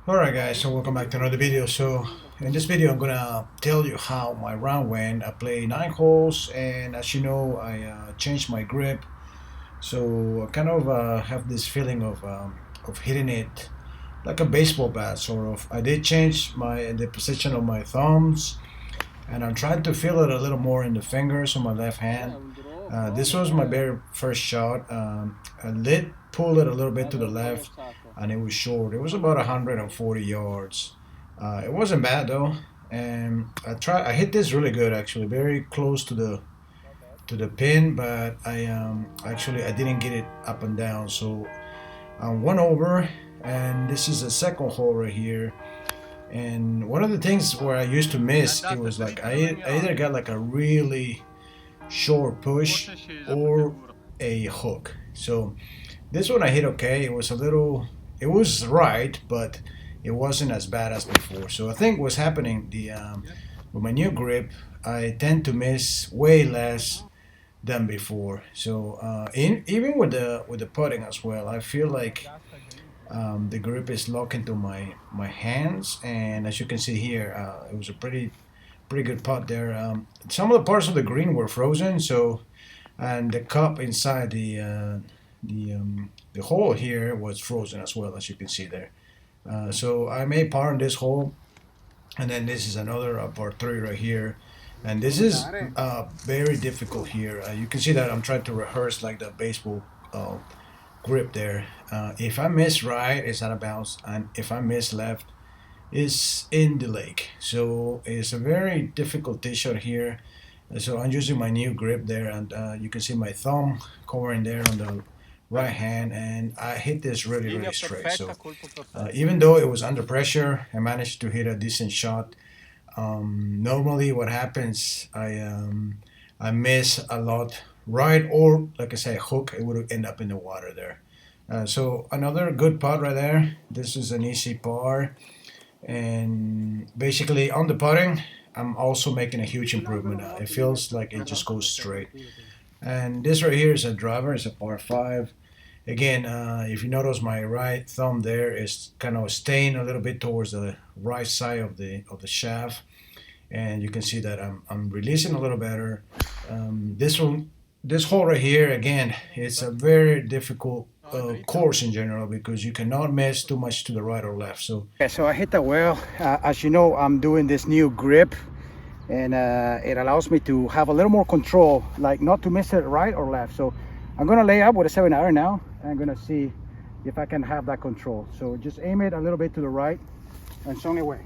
Alright guys, so welcome back to another video. So in this video I'm gonna tell you how my round went. I played 9 holes, and as you know I changed my grip. So I kind of have this feeling of hitting it like a baseball bat sort of. I did change the position of my thumbs, and I'm trying to feel it a little more in the fingers on my left hand. This was my very first shot. I did pull it a little bit to the left, and it was short. It was about 140 yards. It wasn't bad though, and I hit this really good actually, very close to the pin, but I didn't get it up and down. So one over, and this is the second hole right here. And one of the things where I used to miss, it was like I either got like a really short push or a hook. So this one I hit okay. It was right, but it wasn't as bad as before. So I think what's happening with my new grip, I tend to miss way less than before. So even with the putting as well, I feel like the grip is locked into my hands, and as you can see here, it was a pretty good putt there. Some of the parts of the green were frozen, so and the cup inside the hole here was frozen as well, as you can see there. So I made par on this hole, and then this is another par three right here, and this is very difficult here. You can see that I'm trying to rehearse like the baseball grip there. If I miss right, it's out of bounds, and if I miss left, it's in the lake. So it's a very difficult tee shot here. So I'm using my new grip there, and you can see my thumb covering there on the right hand, and I hit this really straight. So even though it was under pressure, I managed to hit a decent shot. Normally what happens, I miss a lot right, or like I say, hook, it would end up in the water there. So another good putt right there. This is an easy par, and basically on the putting I'm also making a huge improvement. It feels like it just goes straight. And this right here is a driver. It's a par 5. Again, if you notice, my right thumb there is kind of staying a little bit towards the right side of the shaft, and you can see that I'm releasing a little better. This hole right here, again, it's a very difficult course in general, because you cannot miss too much to the right or left. So yeah, so I hit that well. As you know, I'm doing this new grip, and it allows me to have a little more control, like not to miss it right or left. So I'm gonna lay up with a 7-iron now, and I'm gonna see if I can have that control. So just aim it a little bit to the right and swing away.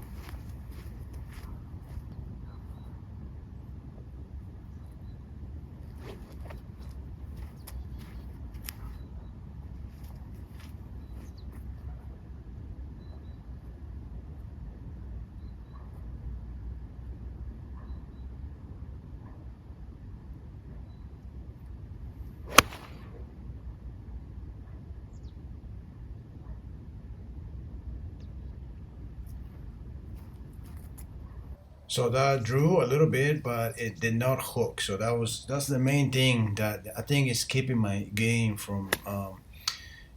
So that drew a little bit, but it did not hook. So that's the main thing that I think is keeping my game from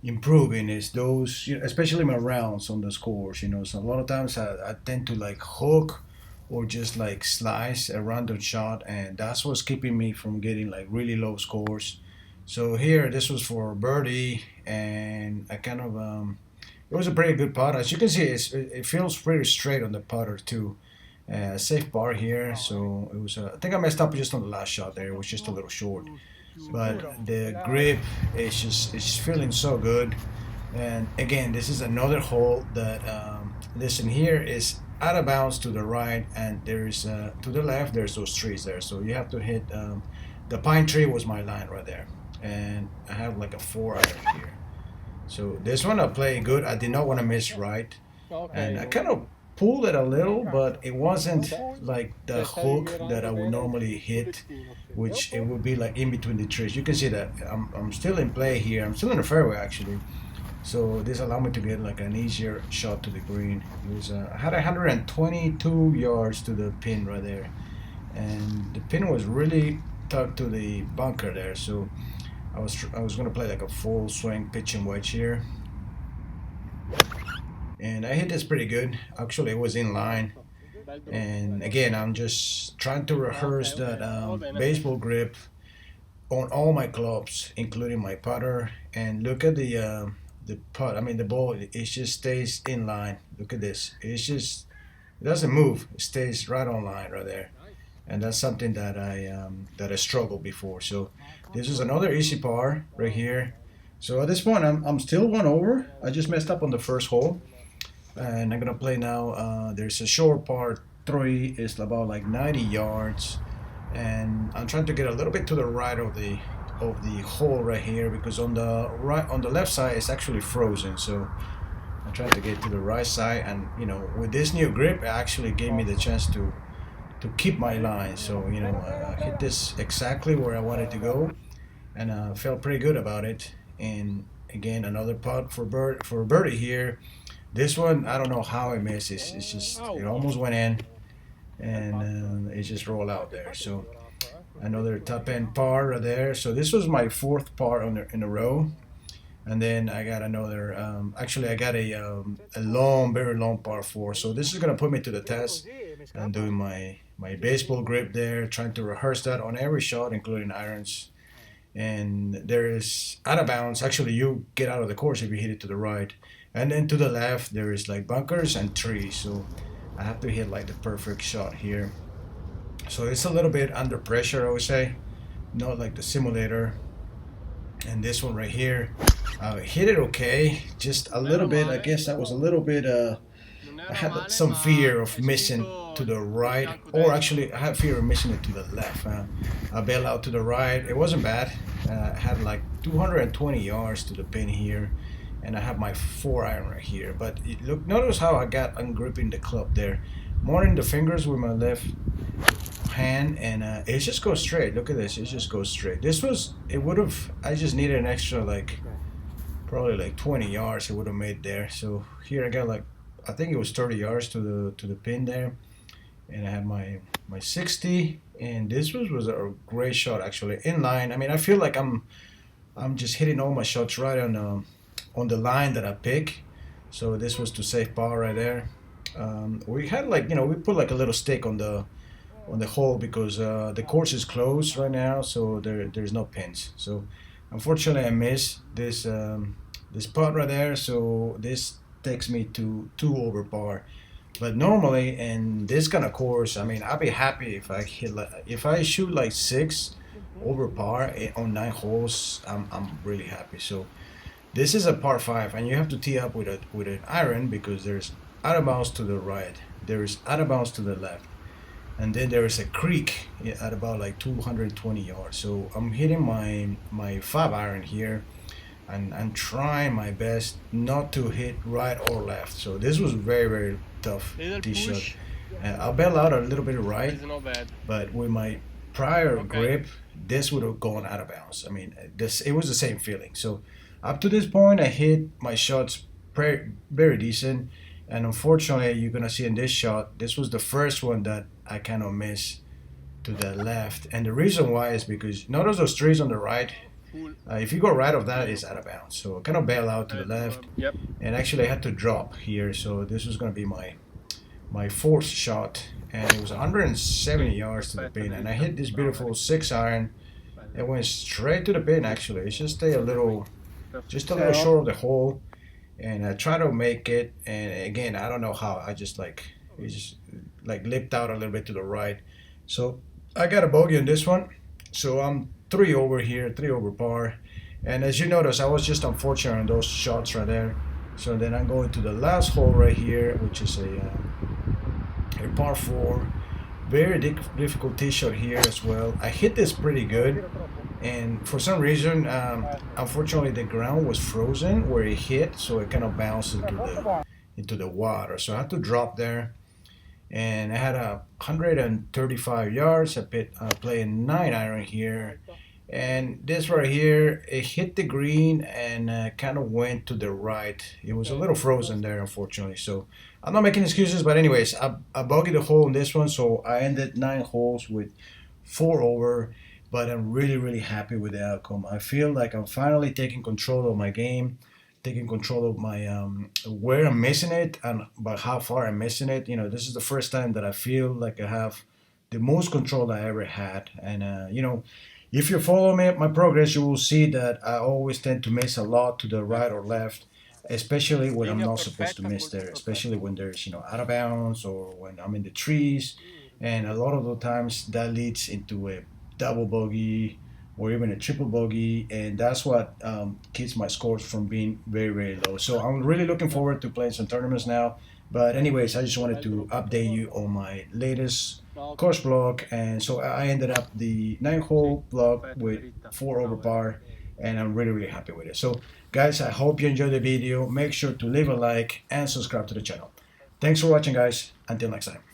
improving, is those, especially my rounds on the scores. So a lot of times I tend to like hook or just like slice a random shot, and that's what's keeping me from getting like really low scores. So here, this was for birdie, and I kind of it was a pretty good putt. As you can see, it feels pretty straight on the putter too. Safe bar here, so it was. I think I messed up just on the last shot there. It was just a little short, but the grip is just feeling so good. And again, this is another hole that listen, here is out of bounds to the right, and there is to the left. There's those trees there, so you have to hit. The pine tree was my line right there, and I have like a 4-iron here. So this one I played good. I did not want to miss right, and I kind of pulled it a little, but it wasn't like the hook that I would normally hit, which it would be like in between the trees. You can see that I'm still in play here. I'm still in the fairway actually. So this allowed me to get like an easier shot to the green. It was I had 122 yards to the pin right there, and the pin was really tucked to the bunker there. So I was gonna play like a full swing pitching wedge here. and I hit this pretty good. Actually, it was in line. And again, I'm just trying to rehearse that baseball grip on all my clubs, including my putter. And look at the putt. I mean, the ball. It just stays in line. Look at this. It doesn't move. It stays right on line right there. And that's something that I struggled before. So this is another easy par right here. So at this point, I'm still one over. I just messed up on the first hole, and I'm gonna play now. There's a short par three. It's about like 90 yards, and I'm trying to get a little bit to the right of the hole right here because on the left side it's actually frozen. So I'm trying to get to the right side, and with this new grip, it actually gave me the chance to keep my line. So I hit this exactly where I wanted to go, and felt pretty good about it. And again, another putt for birdie here. This one, I don't know how I missed. It's just it almost went in, and it just rolled out there. So another top end par right there. So this was my fourth par in a row. And then I got another. Actually, I got a long, very long par four. So this is gonna put me to the test. And doing my baseball grip there, trying to rehearse that on every shot, including irons. And there is out of bounds. Actually, you get out of the course if you hit it to the right, and then to the left there is like bunkers and trees. So I have to hit like the perfect shot here. So it's a little bit under pressure, I would say, not like the simulator. And this one right here, hit it okay, just a little bit. I guess that was a little bit. I had some fear of missing to the right, or actually, I had fear of missing it to the left. I bailed out to the right. It wasn't bad. I had like 220 yards to the pin here, and I have my 4 iron right here. But look, notice how I got ungripping the club there, more in the fingers with my left hand, and it just goes straight. Look at this, it just goes straight. It would have, I just needed an extra like probably like 20 yards it would have made there. So here I got like, I think it was 30 yards to the pin there, and I had my 60, and this was a great shot actually in line. I mean, I feel like I'm just hitting all my shots right on the line that I pick. So this was to save power right there. We had like, we put like a little stick on the hole because the course is closed right now, so there's no pins. So unfortunately, I missed this putt right there. So this takes me to 2 over par. But normally in this kind of course, I mean, I'd be happy if I shoot like 6 over par on 9 holes. I'm really happy. So this is a par five, and you have to tee up with an iron because there's out of bounds to the right, there is out of bounds to the left, and then there is a creek at about like 220 yards. So I'm hitting my 5 iron here, and I'm trying my best not to hit right or left. So this was very, very tough tee shot. I'll bail out a little bit right, but with my prior grip, this would have gone out of bounds. I mean, it was the same feeling. So up to this point, I hit my shots very decent, and unfortunately, you're gonna see in this shot, this was the first one that I kind of missed to the left, and the reason why is because notice those trees on the right. If you go right of that, it's out of bounds. So I kind of bail out to the left, and actually I had to drop here. So this was gonna be my fourth shot, and it was 170 yards to the pin, and I hit this beautiful 6 iron. It went straight to the pin. Actually, it just stayed just a little short of the hole, and I try to make it. And again, I don't know how. It just like lipped out a little bit to the right. So I got a bogey on this one. So I'm 3 over here, 3 over par. And as you notice, I was just unfortunate on those shots right there. So then I'm going to the last hole right here, which is a par four. Very difficult tee shot here as well. I hit this pretty good, and for some reason, unfortunately, the ground was frozen where it hit, so it kind of bounced into the water. So I had to drop there, and I had 135 yards. I playing 9 iron here, and this right here, it hit the green and kind of went to the right. It was a little frozen there, unfortunately. So I'm not making excuses, but anyways, I bogeyed the hole in this one, so I ended 9 holes with 4 over. But I'm really, really happy with the outcome. I feel like I'm finally taking control of my game. taking control of my where I'm missing it and by how far I'm missing it. You know, this is the first time that I feel like I have the most control I ever had. And you know, if you follow me my progress, you will see that I always tend to miss a lot to the right or left, especially when I'm not supposed to miss there, especially when there's, you know, out of bounds or when I'm in the trees. And a lot of the times that leads into a double bogey or even a triple bogey, and that's what keeps my scores from being very, very low. So I'm really looking forward to playing some tournaments now. But anyways, I just wanted to update you on my latest course block, and so I ended up the 9-hole block with 4 over par, and I'm really, really happy with it. So guys, I hope you enjoyed the video. Make sure to leave a like and subscribe to the channel. Thanks for watching, guys. Until next time.